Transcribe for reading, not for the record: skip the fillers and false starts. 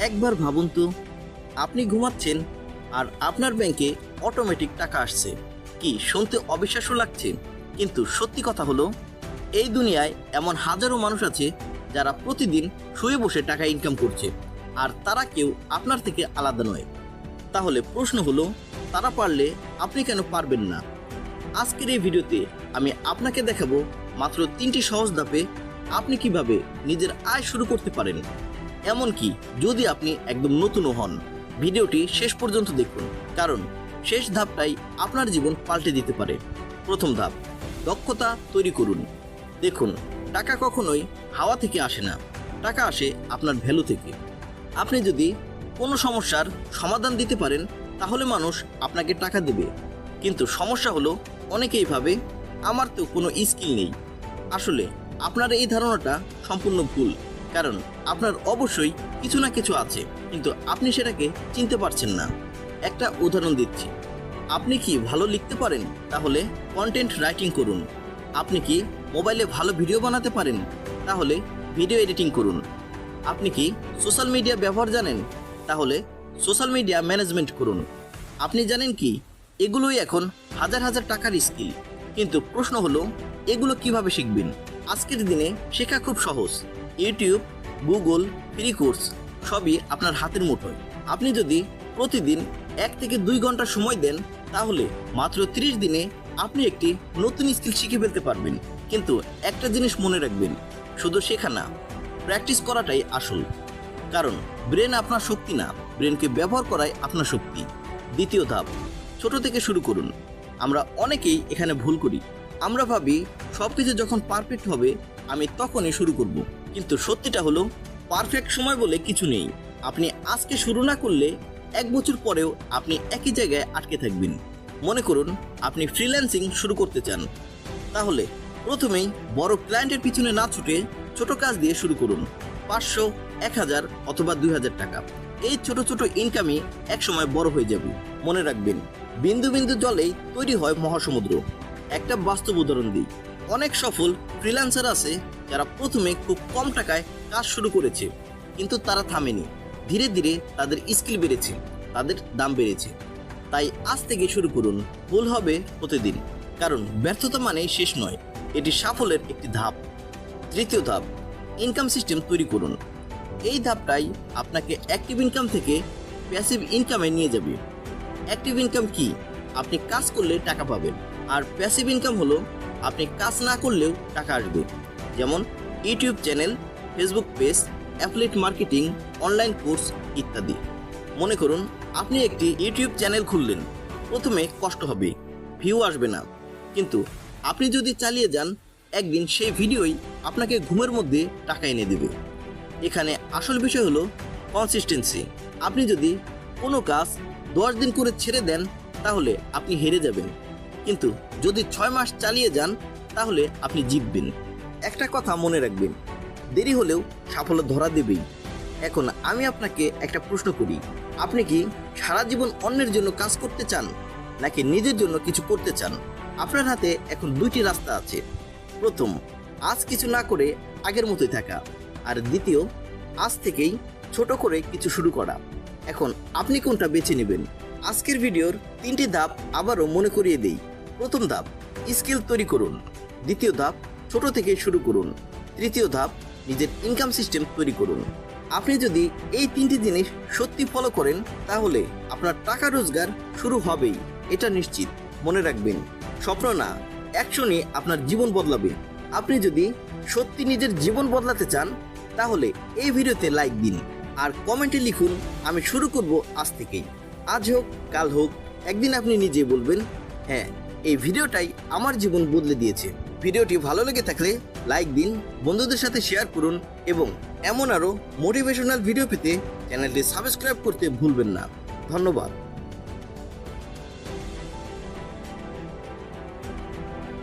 একবার ভাবুন তো, আপনি ঘুমাচ্ছেন আর আপনার ব্যাংকে অটোমেটিক টাকা আসছে। কি শুনতে অবিশ্বাস্য লাগছে, কিন্তু সত্যি কথা হলো এই দুনিয়ায় এমন হাজারো মানুষ আছে যারা প্রতিদিন শুয়ে বসে টাকা ইনকাম করছে, আর তারা কেউ আপনার থেকে আলাদা নয়। তাহলে প্রশ্ন হলো, তারা পারলে আপনি কেন পারবেন না? আজকের এই ভিডিওতে আমি আপনাকে দেখাবো মাত্র 3টি সহজ ধাপে আপনি কিভাবে নিজের আয় শুরু করতে পারেন, এমনকি যদি আপনি একদম নতুনও হন। ভিডিওটি শেষ পর্যন্ত দেখুন, কারণ শেষ ধাপটাই আপনার জীবন পাল্টে দিতে পারে। প্রথম ধাপ, দক্ষতা তৈরি করুন। দেখুন, টাকা কখনোই হাওয়া থেকে আসে না, টাকা আসে আপনার ভ্যালু থেকে। আপনি যদি কোনো সমস্যার সমাধান দিতে পারেন তাহলে মানুষ আপনাকে টাকা দেবে, কিন্তু সমস্যা হলো অনেকেই ভাবে আমার তো কোনো স্কিল নেই। আসলে আপনার এই ধারণাটা সম্পূর্ণ ভুল, কারণ আপনার অবশ্যই কিছু না কিছু আছে, কিন্তু আপনি সেটাকে চিনতে পারছেন না। একটা উদাহরণ দিচ্ছি, আপনি কি ভালো লিখতে পারেন? তাহলে কন্টেন্ট রাইটিং করুন। আপনি কি মোবাইলে ভালো ভিডিও বানাতে পারেন? তাহলে ভিডিও এডিটিং করুন। আপনি কি সোশ্যাল মিডিয়া ব্যবহার জানেন? তাহলে সোশ্যাল মিডিয়া ম্যানেজমেন্ট করুন। আপনি জানেন কি, এগুলোই এখন হাজার হাজার টাকার স্কিল, কিন্তু প্রশ্ন হলো এগুলো কিভাবে শিখবেন? আজকের দিনে শেখা খুব সহজ। ইউটিউব, গুগল, ফ্রি কোর্স সবই আপনার হাতের মুঠোয়। আপনি যদি প্রতিদিন 1 থেকে 2 ঘন্টা সময় দেন তাহলে মাত্র 30 দিনে আপনি একটি নতুন স্কিল শিখে ফেলতে পারবেন। কিন্তু একটা জিনিস মনে রাখবেন, শুধু শেখা না, প্র্যাকটিস করাটাই আসল। কারণ ব্রেন আপনার শক্তি না, ব্রেনকে ব্যবহার করাই আপনার শক্তি। দ্বিতীয় ধাপ, ছোট থেকে শুরু করুন। আমরা অনেকেই এখানে ভুল করি। আমরা ভাবি সবকিছু যখন পারফেক্ট হবে আমি তখনই শুরু করব, কিন্তু সত্যিটা হলো পারফেক্ট সময় বলে কিছু নেই। আপনি আজকে শুরু না করলে 1 বছর পরেও আপনি একই জায়গায় আটকে থাকবেন। মনে করুন আপনি ফ্রিল্যান্সিং শুরু করতে চান, তাহলে প্রথমেই বড় ক্লায়েন্টের পিছনে না ছুটে ছোট কাজ দিয়ে শুরু করুন। 500, 1000 অথবা 2000 টাকা। এই ছোট ছোট ইনকামই একসময় বড় হয়ে যাবে। মনে রাখবেন, বিন্দু বিন্দু জলেই তৈরি হয় মহাসমুদ্র। একটা বাস্তব উদাহরণ দিই, অনেক সফল ফ্রিল্যান্সার আছে যারা প্রথমে খুব কম টাকায় কাজ শুরু করেছে, কিন্তু তারা থামেনি। ধীরে ধীরে তাদের স্কিল বেড়েছে, তাদের দাম বেড়েছে। তাই আজ থেকে শুরু করুন। ভুল হবে প্রতিদিন, কারণ ব্যর্থতা মানেই শেষ নয়, এটি সাফল্যের একটি ধাপ। তৃতীয় ধাপ, ইনকাম সিস্টেম তৈরি করুন। এই ধাপটাই আপনাকে অ্যাক্টিভ ইনকাম থেকে প্যাসিভ ইনকামে নিয়ে যাবে। অ্যাক্টিভ ইনকাম কি? আপনি কাজ করলে টাকা পাবেন, আর প্যাসিভ ইনকাম হলো আপনি কাজ না করলেও টাকা আসবে। যেমন YouTube channel, Facebook page, affiliate marketing, online course ইত্যাদি। মনে করুন আপনি একটি ইউটিউব চ্যানেল খুললেন। প্রথমে কষ্ট হবে, ভিউ আসবে না, কিন্তু আপনি যদি চালিয়ে যান একদিন সেই ভিডিওই আপনাকে ঘুমের মধ্যে টাকা এনে দেবে। এখানে আসল বিষয় হলো কনসিস্টেন্সি। আপনি যদি কোনো কাজ 10 দিন করে ছেড়ে দেন তাহলে আপনি হেরে যাবেন, কিন্তু যদি 6 মাস চালিয়ে যান তাহলে আপনি জিতবেন। একটা কথা মনে রাখবেন, দেরি হলেও সাফল্য ধরা দেবেই। এখন আমি আপনাকে একটা প্রশ্ন করি, আপনি কি সারা জীবন অন্যের জন্য কাজ করতে চান, নাকি নিজের জন্য কিছু করতে চান? আপনার হাতে এখন 2টি রাস্তা আছে। প্রথম, আজ কিছু না করে আগের মতোই থাকা, আর দ্বিতীয়, আজ থেকেই ছোট করে কিছু শুরু করা। এখন আপনি কোনটা বেছে নেবেন? আজকের ভিডিওর 3টি ধাপ আবারও মনে করিয়ে দেই। প্রথম ধাপ, স্কিল তৈরি করুন। দ্বিতীয় ধাপ, ছোট থেকে শুরু করুন। তৃতীয় ধাপ, নিজের ইনকাম সিস্টেম তৈরি করুন। আপনি যদি এই 3টি জিনিস সত্যি ফলো করেন তাহলে আপনার টাকা রোজগার শুরু হবেই, এটা নিশ্চিত। মনে রাখবেন, স্বপ্ন না, অ্যাকশনই আপনার জীবন বদলাবে। আপনি যদি সত্যি নিজের জীবন বদলাতে চান তাহলে এই ভিডিওতে লাইক দিন আর কমেন্টে লিখুন, আমি শুরু করব আজ থেকেই। আজ হোক কাল হোক, একদিন আপনি নিজে বলবেন, হ্যাঁ, এই ভিডিওটাই আমার জীবন বদলে দিয়েছে। ভিডিওটি ভালো লেগে থাকলে লাইক দিন, বন্ধুদের সাথে শেয়ার করুন, এবং এমন আরও মোটিভেশনাল ভিডিও পেতে চ্যানেলটি সাবস্ক্রাইব করতে ভুলবেন না। ধন্যবাদ।